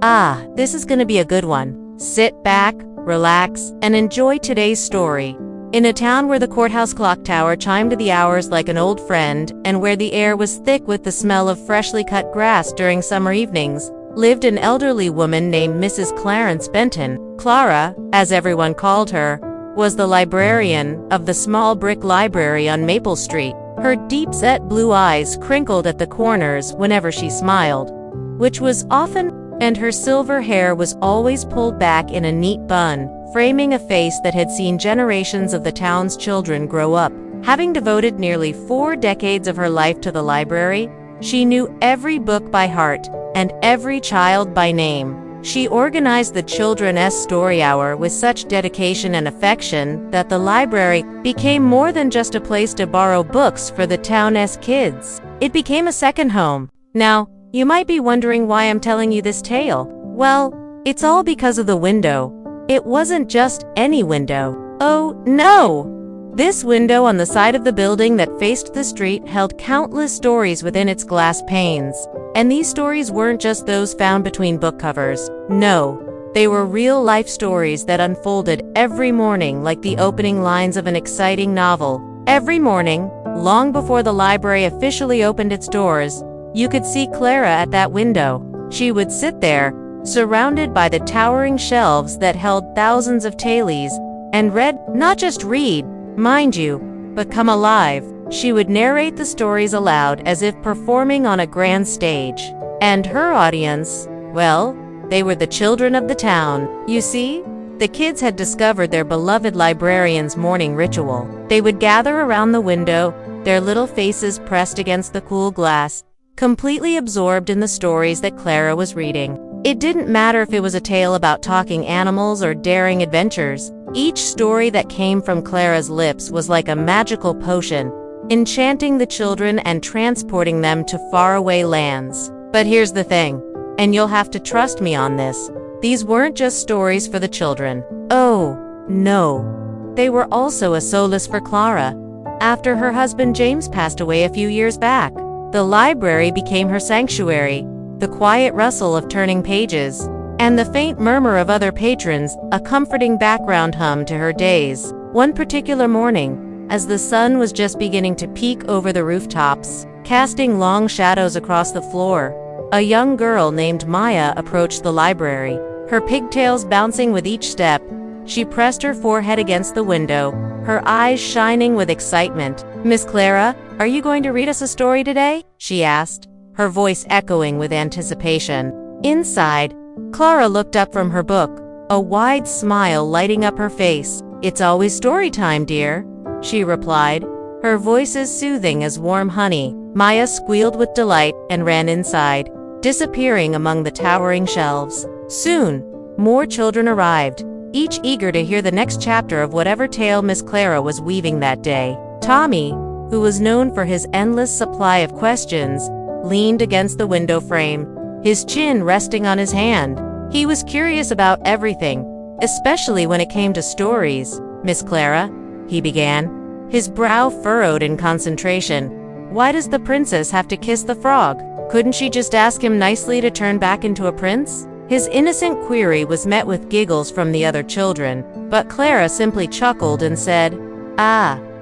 This is gonna be a good one. Sit back, relax, and enjoy today's story. In a town where the courthouse clock tower chimed the hours like an old friend, and where the air was thick with the smell of freshly cut grass during summer evenings, lived an elderly woman named Mrs. Clarence Benton. Clara, as everyone called her, was the librarian of the small brick library on Maple Street. Her deep-set blue eyes crinkled at the corners whenever she smiled, which was often, and her silver hair was always pulled back in a neat bun, framing a face that had seen generations of the town's children grow up. Having devoted nearly 4 decades of her life to the library, she knew every book by heart and every child by name. She organized the Children's Story Hour with such dedication and affection that the library became more than just a place to borrow books for the town's kids. It became a second home. Now, you might be wondering why I'm telling you this tale. Well, it's all because of the window. It wasn't just any window. Oh, no! This window on the side of the building that faced the street held countless stories within its glass panes. And these stories weren't just those found between book covers. No, they were real-life stories that unfolded every morning like the opening lines of an exciting novel. Every morning, long before the library officially opened its doors, you could see Clara at that window. She would sit there, surrounded by the towering shelves that held thousands of tailies, and read, not just read, mind you, but come alive. She would narrate the stories aloud as if performing on a grand stage. And her audience, well, they were the children of the town. You see, the kids had discovered their beloved librarian's morning ritual. They would gather around the window, their little faces pressed against the cool glass, completely absorbed in the stories that Clara was reading. It didn't matter if it was a tale about talking animals or daring adventures. Each story that came from Clara's lips was like a magical potion, enchanting the children and transporting them to faraway lands. But here's the thing, and you'll have to trust me on this. These weren't just stories for the children. Oh, no. They were also a solace for Clara. After her husband James passed away a few years back, the library became her sanctuary, the quiet rustle of turning pages, and the faint murmur of other patrons, a comforting background hum to her days. One particular morning, as the sun was just beginning to peek over the rooftops, casting long shadows across the floor, a young girl named Maya approached the library, her pigtails bouncing with each step. She pressed her forehead against the window, her eyes shining with excitement. "Miss Clara, are you going to read us a story today?" she asked, her voice echoing with anticipation. Inside, Clara looked up from her book, a wide smile lighting up her face. "It's always story time, dear," she replied, her voice as soothing as warm honey. Maya squealed with delight and ran inside, disappearing among the towering shelves. Soon, more children arrived, each eager to hear the next chapter of whatever tale Miss Clara was weaving that day. Tommy, who was known for his endless supply of questions, leaned against the window frame, his chin resting on his hand. He was curious about everything, especially when it came to stories. "Miss Clara," he began, his brow furrowed in concentration, "why does the princess have to kiss the frog? Couldn't she just ask him nicely to turn back into a prince?" His innocent query was met with giggles from the other children, but Clara simply chuckled and said,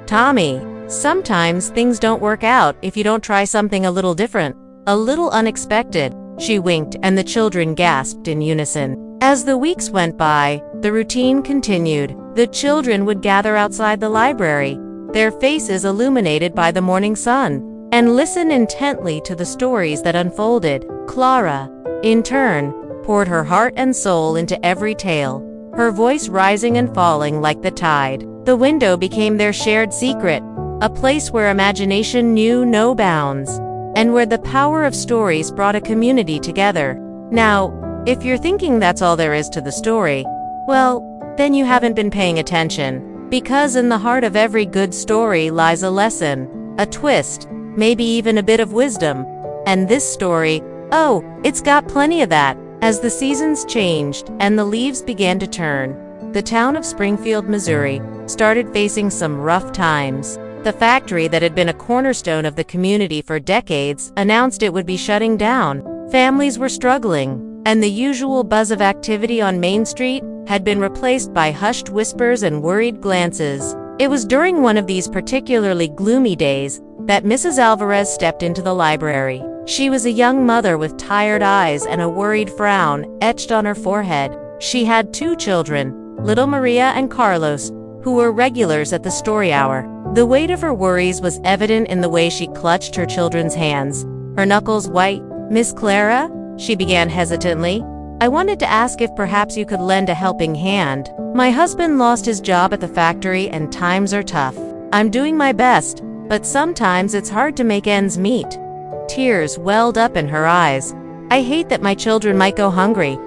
Tommy, sometimes things don't work out if you don't try something a little different, a little unexpected." She winked, and the children gasped in unison. As the weeks went by, the routine continued. The children would gather outside the library, their faces illuminated by the morning sun, and listen intently to the stories that unfolded. Clara, in turn, poured her heart and soul into every tale, her voice rising and falling like the tide. The window became their shared secret, a place where imagination knew no bounds, and where the power of stories brought a community together. Now, if you're thinking that's all there is to the story, well, then you haven't been paying attention, because in the heart of every good story lies a lesson, a twist, maybe even a bit of wisdom. And this story, oh, it's got plenty of that. As the seasons changed and the leaves began to turn, the town of Springfield, Missouri, started facing some rough times. The factory that had been a cornerstone of the community for decades announced it would be shutting down. Families were struggling, and the usual buzz of activity on Main Street had been replaced by hushed whispers and worried glances. It was during one of these particularly gloomy days that Mrs. Alvarez stepped into the library. She was a young mother with tired eyes and a worried frown etched on her forehead. She had 2 children, little Maria and Carlos, who were regulars at the story hour. The weight of her worries was evident in the way she clutched her children's hands, her knuckles white. "Miss Clara," she began hesitantly, "I wanted to ask if perhaps you could lend a helping hand. My husband lost his job at the factory and times are tough. I'm doing my best, but sometimes it's hard to make ends meet." Tears welled up in her eyes. "I hate that my children might go hungry,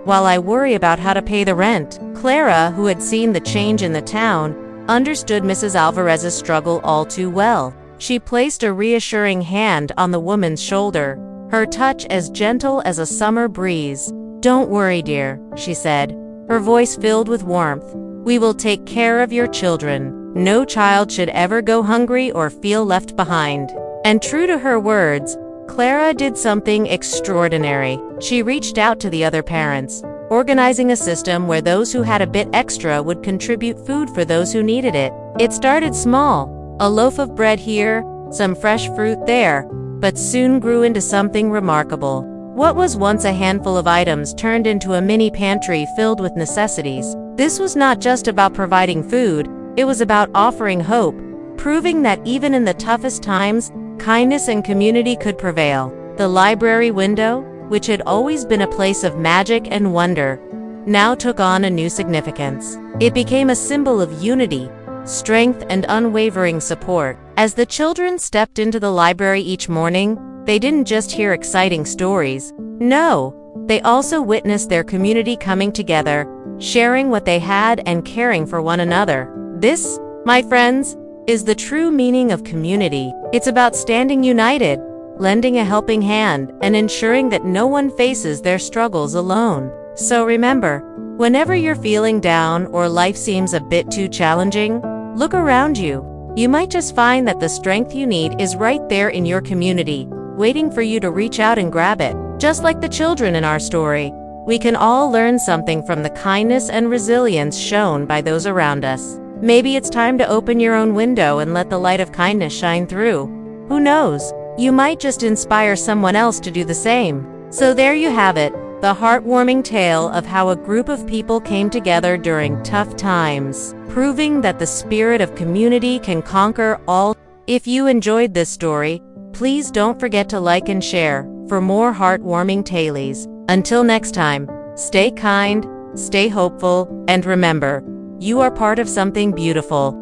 while I worry about how to pay the rent." Clara, who had seen the change in the town, understood Mrs. Alvarez's struggle all too well. She placed a reassuring hand on the woman's shoulder, her touch as gentle as a summer breeze. "Don't worry, dear," she said, her voice filled with warmth. "We will take care of your children. No child should ever go hungry or feel left behind." And true to her words, Clara did something extraordinary. She reached out to the other parents, organizing a system where those who had a bit extra would contribute food for those who needed it. It started small, a loaf of bread here, some fresh fruit there, but soon grew into something remarkable. What was once a handful of items turned into a mini pantry filled with necessities. This was not just about providing food, it was about offering hope, proving that even in the toughest times, kindness and community could prevail. The library window, which had always been a place of magic and wonder, now took on a new significance. It became a symbol of unity, strength, and unwavering support. As the children stepped into the library each morning, they didn't just hear exciting stories. No, they also witnessed their community coming together, sharing what they had and caring for one another. This, my friends, is the true meaning of community. It's about standing united, lending a helping hand, and ensuring that no one faces their struggles alone. So remember, whenever you're feeling down or life seems a bit too challenging, look around you. You might just find that the strength you need is right there in your community, waiting for you to reach out and grab it. Just like the children in our story, we can all learn something from the kindness and resilience shown by those around us. Maybe it's time to open your own window and let the light of kindness shine through. Who knows? You might just inspire someone else to do the same. So there you have it, the heartwarming tale of how a group of people came together during tough times, proving that the spirit of community can conquer all. If you enjoyed this story, please don't forget to like and share for more heartwarming tales. Until next time, stay kind, stay hopeful, and remember, you are part of something beautiful.